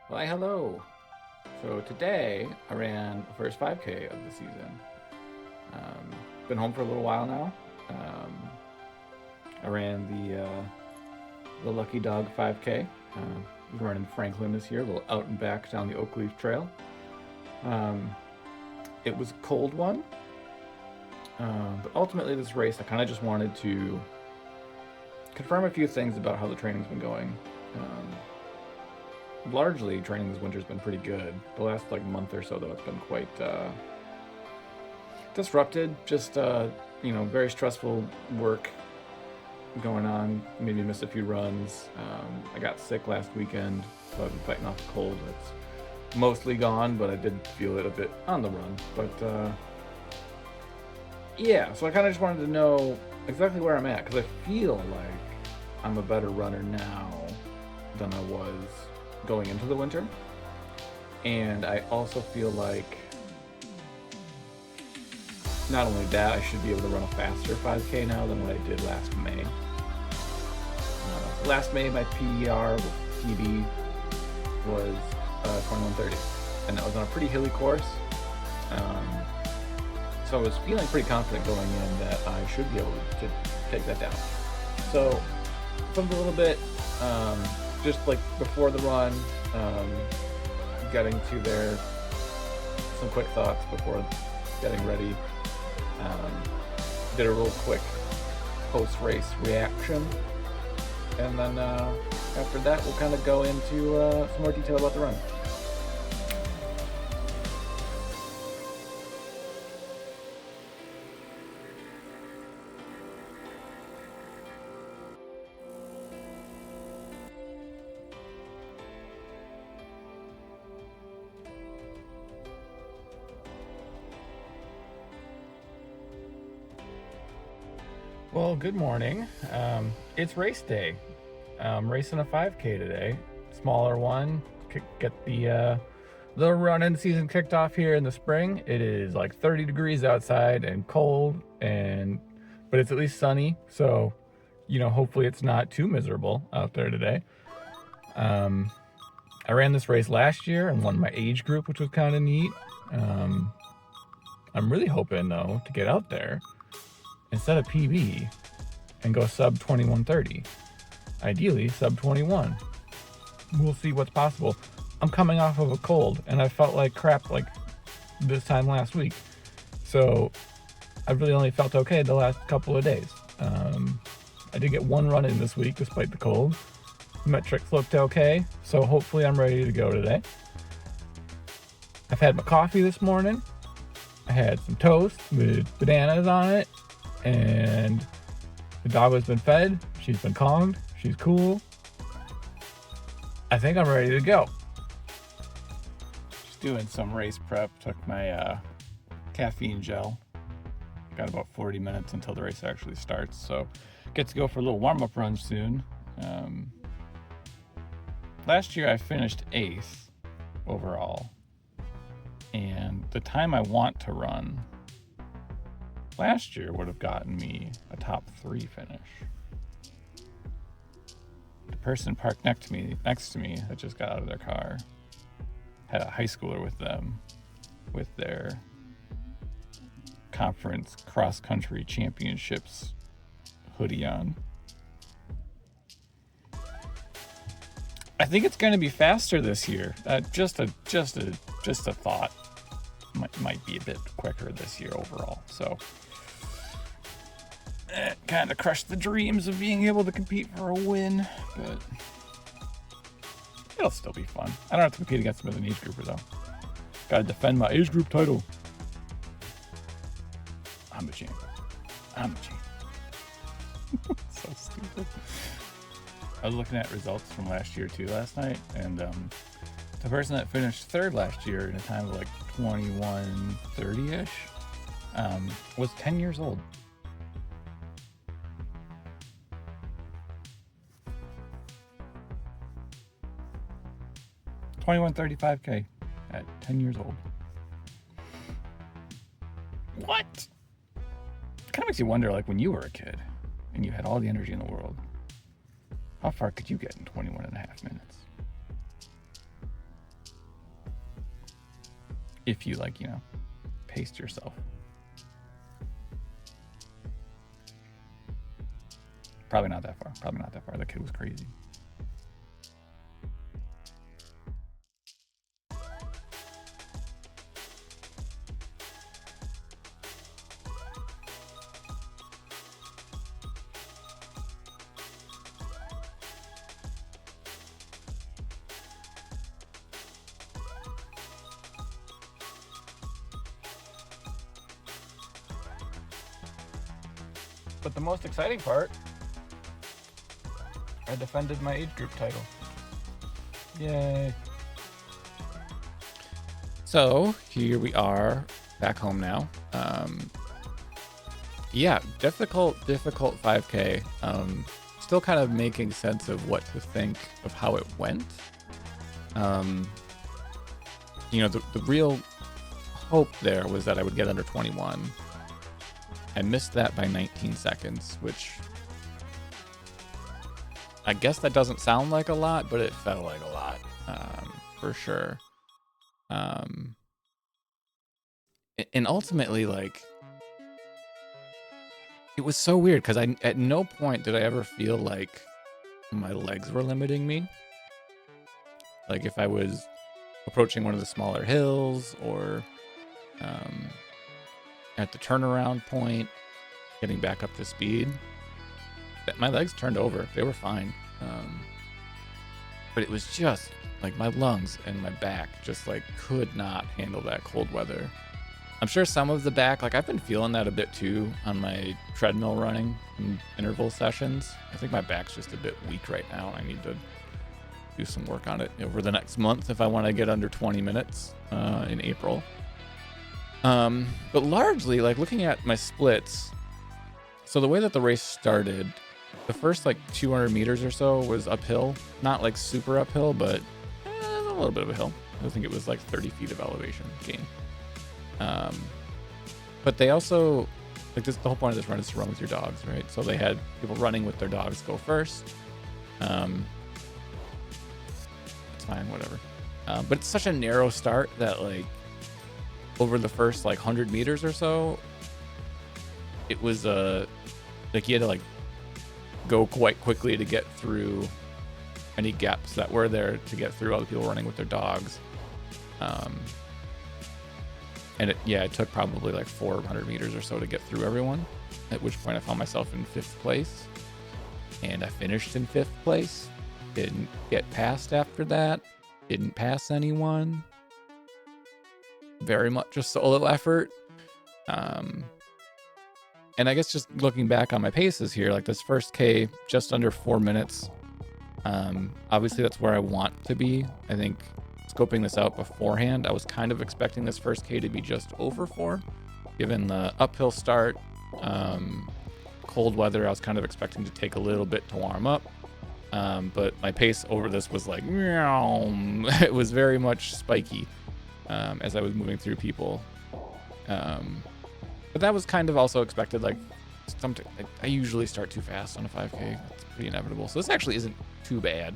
Why, hello. So today I ran the first 5K of the season. Um, Been home for a little while now. Um, I ran the Lucky Dog 5K. We're running Franklin this year, a little out and back down the Oak Leaf Trail. Um, it was a cold one, but ultimately this race I kind of just wanted to confirm a few things about how the training's been going. Largely, training this winter's been pretty good. The last month or so, though, it's been quite disrupted. Just very stressful work going on. Made me miss a few runs. I got sick last weekend, so I've been fighting off a cold. It's mostly gone, but I did feel it a bit on the run. But yeah, so I kind of just wanted to know exactly where I'm at because I feel like I'm a better runner now than I was going into the winter. And I also feel like not only that, I should be able to run a faster 5K now than what I did last May. Last May, my PER with PB was 21:30, and that was on a pretty hilly course. So I was feeling pretty confident going in that I should be able to take that down. So, jumped a little bit, just like before the run, getting to there, some quick thoughts before getting ready. Did a real quick post-race reaction, and then after that we'll kind of go into some more detail about the run. Well, good morning. It's race day. I'm racing a 5K today, smaller one. Get the running season kicked off here in the spring. It is like 30 degrees outside and cold, but it's at least sunny. So, hopefully it's not too miserable out there today. I ran this race last year and won my age group, which was kind of neat. I'm really hoping though to get out there instead of PB and go sub 21:30. Ideally, sub 21. We'll see what's possible. I'm coming off of a cold, and I felt like crap like this time last week. So I've really only felt okay the last couple of days. I did get one run in this week despite the cold. Metrics looked okay, so hopefully I'm ready to go today. I've had my coffee this morning. I had some toast with bananas on it, and the dog has been fed. She's been calmed. She's cool. I think I'm ready to go. Just doing some race prep. Took my caffeine gel. Got about 40 minutes until the race actually starts, so get to go for a little warm-up run soon. Last year I finished 8th overall, and the time I want to run last year would have gotten me a top 3 finish. The person parked next to me that just got out of their car had a high schooler with them with their conference cross-country championships hoodie on. I think it's going to be faster this year. Just a thought. Might be a bit quicker this year overall. So kind of crushed the dreams of being able to compete for a win, but it'll still be fun. I don't have to compete against them as an age grouper though. Gotta defend my age group title. I'm the champ. So stupid. I was looking at results from last year too last night, and the person that finished 3rd last year in a time of like 21:30-ish was 10 years old. $21.35K at 10 years old. What? It kind of makes you wonder, like when you were a kid and you had all the energy in the world, how far could you get in 21 and a half minutes? if you like, paced yourself. Probably not that far. The kid was crazy. But the most exciting part, I defended my age group title. Yay. So here we are back home now. Yeah, difficult 5K. Still kind of making sense of what to think of how it went. The real hope there was that I would get under 21. I missed that by 19 seconds, which I guess that doesn't sound like a lot, but it felt like a lot, for sure. And ultimately, like, it was so weird because at no point did I ever feel like my legs were limiting me. Like if I was approaching one of the smaller hills or at the turnaround point, getting back up to speed, my legs turned over. They were fine. But it was just like my lungs and my back just like could not handle that cold weather. I'm sure some of the back, like I've been feeling that a bit too on my treadmill running in interval sessions. I think my back's just a bit weak right now. I need to do some work on it over the next month if I want to get under 20 minutes in April. But largely, like looking at my splits, so the way that the race started, the first like 200 meters or so was uphill. Not like super uphill, but a little bit of a hill. I think it was like 30 feet of elevation gain. But they also, like this, the whole point of this run is to run with your dogs, right? So they had people running with their dogs go first. It's fine, whatever. But it's such a narrow start that like over the first like 100 meters or so, it was like you had to like go quite quickly to get through any gaps that were there to get through all the people running with their dogs. And it took probably like 400 meters or so to get through everyone, at which point I found myself in 5th place. And I finished in 5th place. Didn't get past after that. Didn't pass anyone. Very much a solo effort. And I guess just looking back on my paces here, like this first K, just under 4 minutes. Obviously that's where I want to be. I think scoping this out beforehand, I was kind of expecting this first K to be just over 4, given the uphill start, cold weather. I was kind of expecting to take a little bit to warm up, but my pace over this was like, it was very much spiky as I was moving through people. But that was kind of also expected. Like I usually start too fast on a 5K. It's pretty inevitable. So this actually isn't too bad.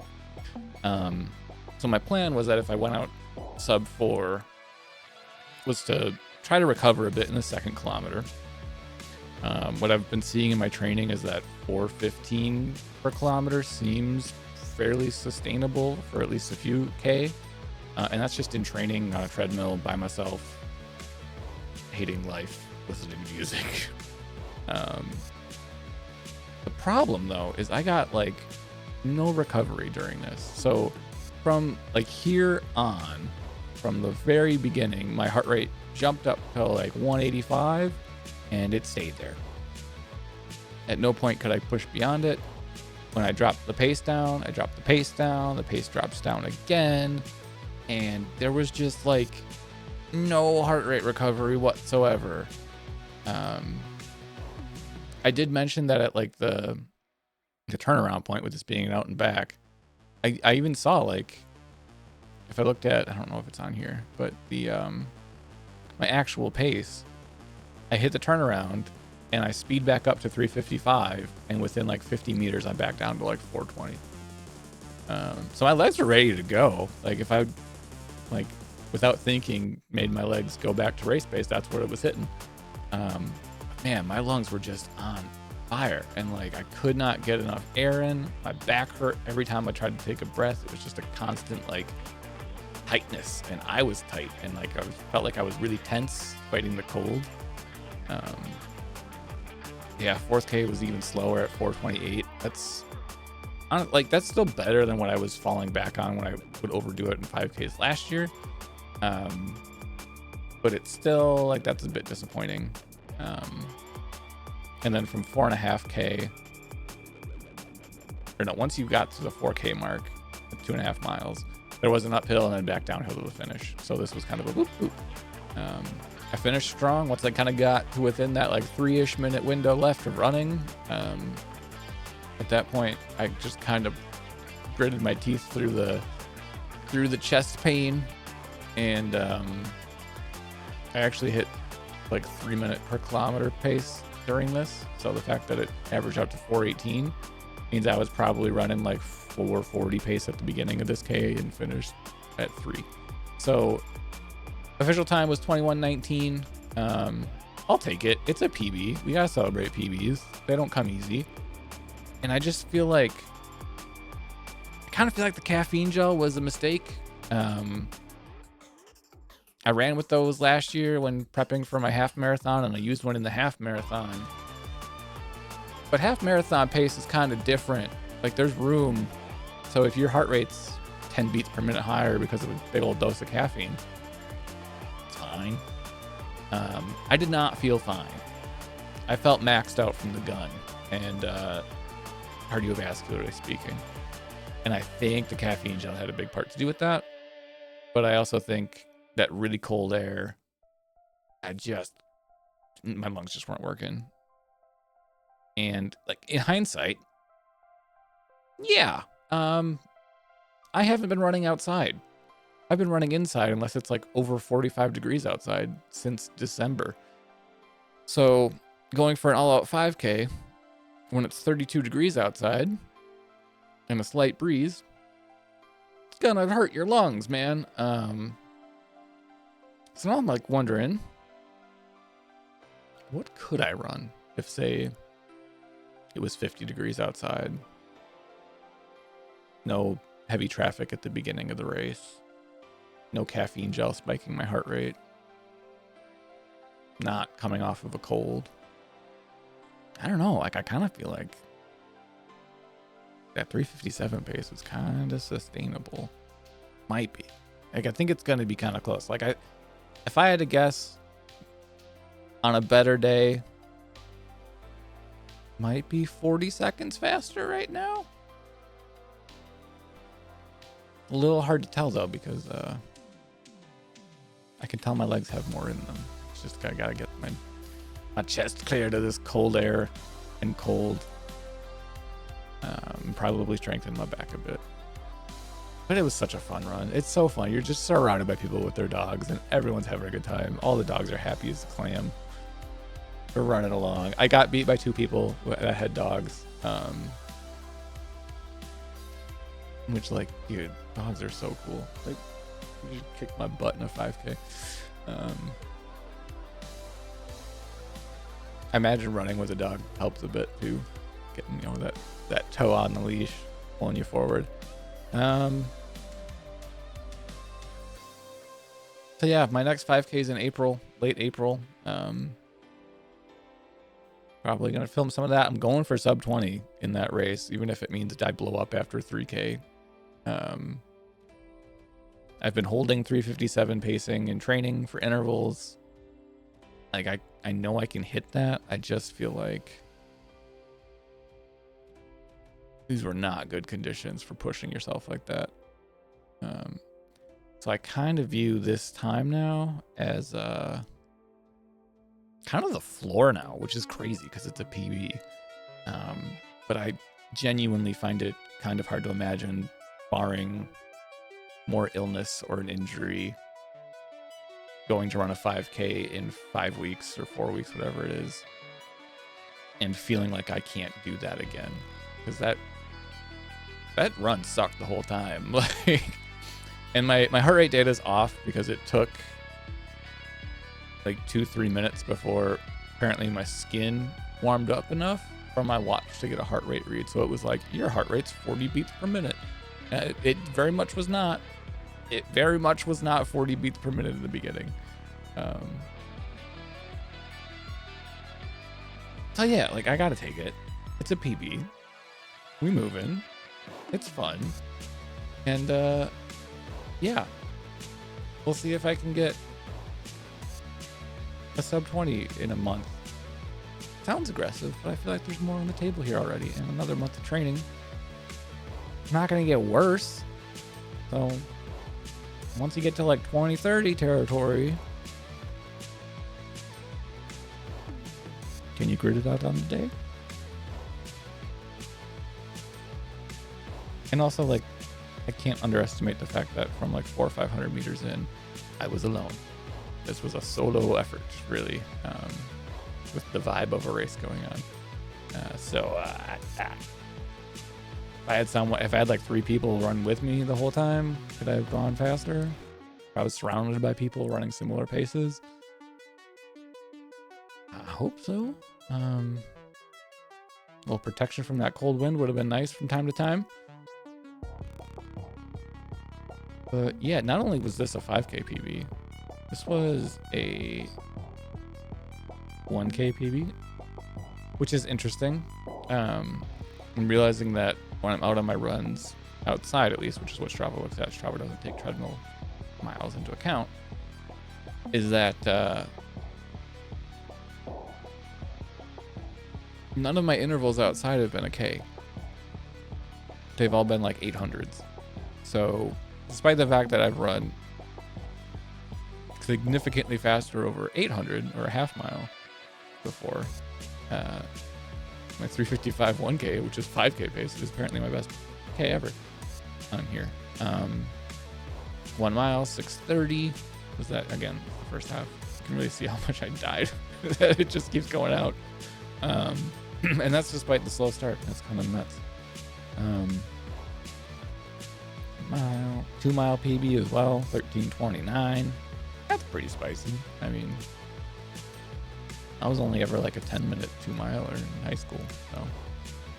So my plan was that if I went out sub 4, was to try to recover a bit in the second kilometer. What I've been seeing in my training is that 4:15 per kilometer seems fairly sustainable for at least a few K. And that's just in training on a treadmill by myself, hating life, listening to music. The problem though is I got like no recovery during this. So from like here on, from the very beginning, my heart rate jumped up to like 185 and it stayed there. At no point could I push beyond it. When I dropped the pace down, I dropped the pace down, the pace drops down again. And there was just like no heart rate recovery whatsoever. I did mention that at like the turnaround point with this being out and back, I even saw like, if I looked at, I don't know if it's on here, but the my actual pace, I hit the turnaround and I speed back up to 355, and within like 50 meters I'm back down to like 420. So my legs are ready to go. Like if I like without thinking, made my legs go back to race pace. That's what it was hitting. Man, my lungs were just on fire, and like I could not get enough air in. My back hurt every time I tried to take a breath. It was just a constant like tightness, and I was tight, and like felt like I was really tense fighting the cold. Yeah, 4K was even slower at 4:28. That's still better than what I was falling back on when I would overdo it in 5Ks last year. But it's still like that's a bit disappointing. And then from 4.5K, or no, once you got to the 4K mark, 2.5 miles, there was an uphill and then back downhill to the finish. So this was kind of a whoop whoop. I finished strong once I kind of got to within that like 3-ish minute window left of running. At that point, I just kind of gritted my teeth through the chest pain, and I actually hit like 3 minute per kilometer pace during this. So the fact that it averaged out to 4:18 means I was probably running like 4:40 pace at the beginning of this K and finished at 3. So official time was 21:19. I'll take it. It's a PB. We gotta celebrate PBs. They don't come easy. And I just feel like, I kind of feel like the caffeine gel was a mistake. I ran with those last year when prepping for my half marathon, and I used one in the half marathon. But half marathon pace is kind of different. Like there's room. So if your heart rate's 10 beats per minute higher because of a big old dose of caffeine, it's fine. I did not feel fine. I felt maxed out from the gun, and cardiovascularly speaking. And I think the caffeine gel had a big part to do with that. But I also think that really cold air, my lungs just weren't working. And like in hindsight, yeah, I haven't been running outside. I've been running inside unless it's like over 45 degrees outside since December. So going for an all-out 5K when it's 32 degrees outside and a slight breeze, it's gonna hurt your lungs, man. So now I'm like wondering, what could I run if, say, it was 50 degrees outside, no heavy traffic at the beginning of the race, no caffeine gel spiking my heart rate, not coming off of a cold. I don't know, like I kind of feel like that 3:57 pace was kind of sustainable. Might be. Like I think it's going to be kind of close. Like if I had to guess, on a better day, might be 40 seconds faster right now. A little hard to tell though, because I can tell my legs have more in them. It's just I gotta get my chest clear to this cold air and cold. Probably strengthen my back a bit. But it was such a fun run. It's so fun. You're just surrounded by people with their dogs, and everyone's having a good time. All the dogs are happy as a clam. We're running along. I got beat by 2 people that had dogs. Which, like, dude, dogs are so cool. Like, you kicked my butt in a 5K. I imagine running with a dog helps a bit too. Getting, that toe on the leash, pulling you forward. So yeah, my next 5K is in April, late April. Probably gonna film some of that. I'm going for sub 20 in that race, even if it means that I blow up after 3K. I've been holding 3:57 pacing in training for intervals. Like I know I can hit that. I just feel like these were not good conditions for pushing yourself like that. So I kind of view this time now as kind of the floor now, which is crazy because it's a PB. But I genuinely find it kind of hard to imagine, barring more illness or an injury, going to run a 5K in 5 weeks or 4 weeks, whatever it is, and feeling like I can't do that again, because that run sucked the whole time. Like And my heart rate data is off because it took like 2-3 minutes before apparently my skin warmed up enough for my watch to get a heart rate read. So it was like, your heart rate's 40 beats per minute. It very much was not. It very much was not 40 beats per minute in the beginning. So yeah, like I gotta take it. It's a PB. We moving. It's fun. And yeah. We'll see if I can get a sub 20 in a month. Sounds aggressive, but I feel like there's more on the table here already. And another month of training. It's not gonna get worse. So once you get to like 20-30 territory, can you grid it out on the day? And also, like, I can't underestimate the fact that from like 400 or 500 meters in, I was alone. This was a solo effort, really, with the vibe of a race going on. If I had like 3 people run with me the whole time, could I have gone faster? If I was surrounded by people running similar paces, I hope so. Well, protection from that cold wind would have been nice from time to time. But yeah, not only was this a 5K PB, this was a 1K PB, which is interesting. I'm realizing that when I'm out on my runs, outside at least, which is what Strava looks at, Strava doesn't take treadmill miles into account, is that none of my intervals outside have been a K. They've all been like 800s. So despite the fact that I've run significantly faster over 800 or a half mile before, my 355 1K, which is 5K pace, is apparently my best K ever on here. 1 mile, 6:30 was that, again, the first half. You can really see how much I died. It just keeps going out. And that's despite the slow start. That's kind of nuts. 2 mile PB as well, 13:29. That's pretty spicy. I mean, I was only ever like a 10-minute 2 miler in high school, so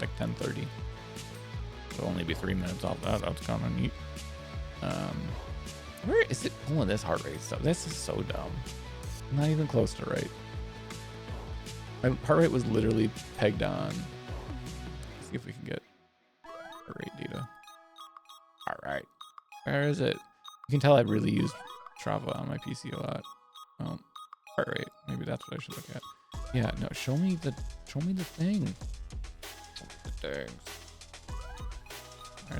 like 10:30. It'll only be 3 minutes off that. That's kind of neat. Where is it pulling this heart rate stuff? This is so dumb. Not even close to right. My heart rate was literally pegged on. Let's see if we can get heart rate data. All right, where is it? You can tell I really used Strava on my PC a lot. Heart rate. Maybe that's what I should look at. Yeah, no. Show me the thing. The things. Why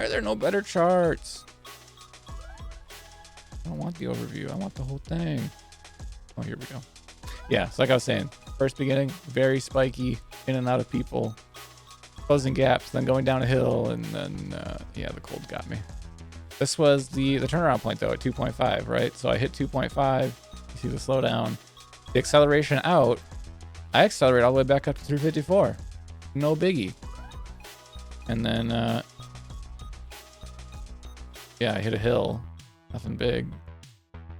are there no better charts? I don't want the overview. I want the whole thing. Oh, here we go. Yeah, so like I was saying, first beginning, very spiky, in and out of people, closing gaps, then going down a hill, and then, yeah, the cold got me. This was the turnaround point, though, at 2.5, right? So I hit 2.5, you see the slowdown. The acceleration out, I accelerate all the way back up to 354. No biggie. And then, yeah, I hit a hill. Nothing big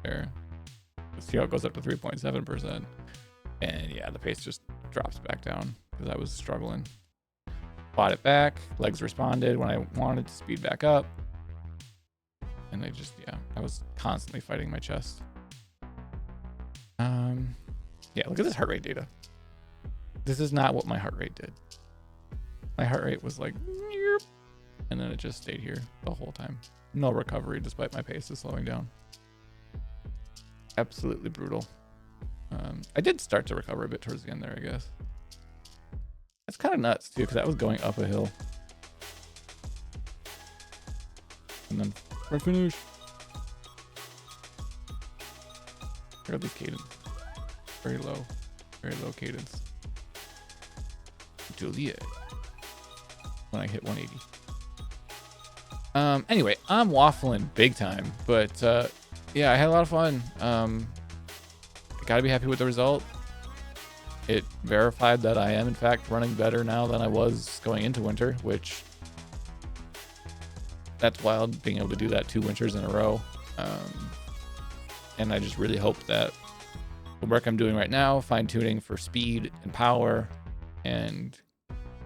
there. See how it goes up to 3.7%. And yeah, the pace just drops back down because I was struggling. Fought it back. Legs responded when I wanted to speed back up. And I just, yeah, I was constantly fighting my chest. Yeah, look at this heart rate data. This is not what my heart rate did. My heart rate was like, and then it just stayed here the whole time. No recovery despite my pace is slowing down. Absolutely brutal. I did start to recover a bit towards the end there, I guess. That's kind of nuts too, because I was going up a hill. And then I finished. Barely cadence. Very low cadence. Juliet. When I hit 180. Anyway, I'm waffling big time, but yeah, I had a lot of fun. I gotta be happy with the result. It verified that I am in fact running better now than I was going into winter, which that's wild being able to do that 2 winters in a row. And I just really hope that the work I'm doing right now, fine tuning for speed and power, and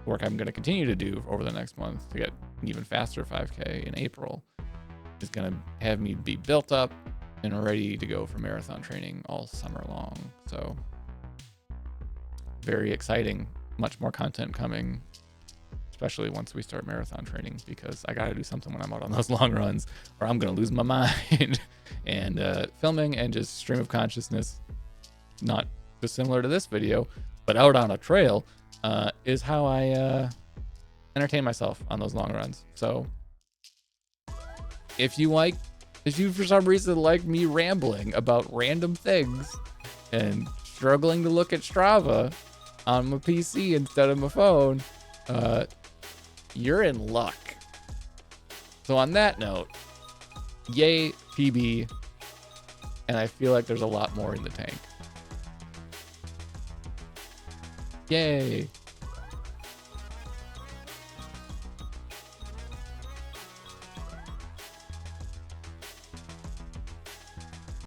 work I'm going to continue to do over the next month to get an even faster 5K in April, is going to have me be built up and ready to go for marathon training all summer long. So very exciting, much more content coming, especially once we start marathon training, because I got to do something when I'm out on those long runs or I'm going to lose my mind. And filming and just stream of consciousness, not dissimilar to this video, but out on a trail, is how I entertain myself on those long runs. So if you for some reason like me rambling about random things and struggling to look at Strava on my PC instead of my phone, you're in luck. So on that note, yay PB, and I feel like there's a lot more in the tank. Yay.